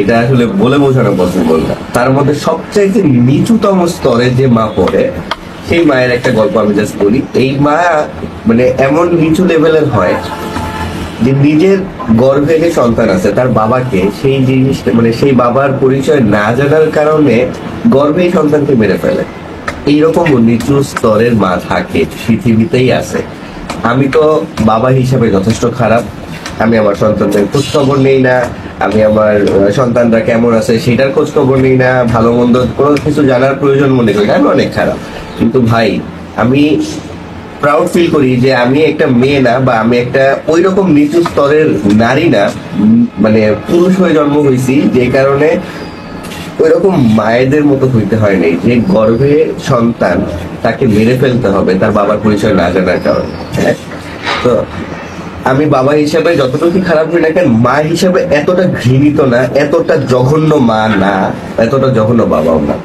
এটা আসলে বলে বোঝানো পসিবল না। তার মধ্যে সবচাইতে নিচুতম স্তরে যে মা পড়ে, সেই মায়ের একটা গল্প আমি জাস্ট বলি। এই মা মানে এমন নিচু লেভেলের হয় যে নিজের গর্ভে যে সন্তান আছে তার বাবাকে সেই জিনিসটা মানে সেই বাবার পরিচয় না জানার কারণে গর্ভেই সন্তানকে মেরে ফেলে। এইরকম নিচু স্তরের মা থাকে, পৃথিবীতেই আছে। আমি তো বাবা হিসাবে যথেষ্ট খারাপ। আমি আমার সন্তানদের খোঁজ খবর নেই না, আমি আমার সন্তানরা কেমন আছে সেটার খোঁজ খবর নেই না, ভালো মন্দ কোনো কিছু জানার প্রয়োজন মনে করি না, আমি অনেক খারাপ। কিন্তু ভাই, আমি প্রাউড ফিল করি যে আমি একটা মেয়ে না, বা আমি একটা ওই রকম নিচু স্তরের নারী না, মানে পুরুষ হয়ে জন্ম হয়েছি, যে কারণে ওই রকম মায়েদের মতো হইতে হয় নাই যে গর্ভে সন্তান তাকে মেরে ফেলতে হবে তার বাবার পরিচয় না জানার কারণে। হ্যাঁ, তো আমি বাবা হিসাবে যতটুকু খারাপ হই না কেন, মা হিসাবে এতটা ঘৃণিত না, এতটা জঘন্য মা না, এতটা জঘন্য বাবাও না।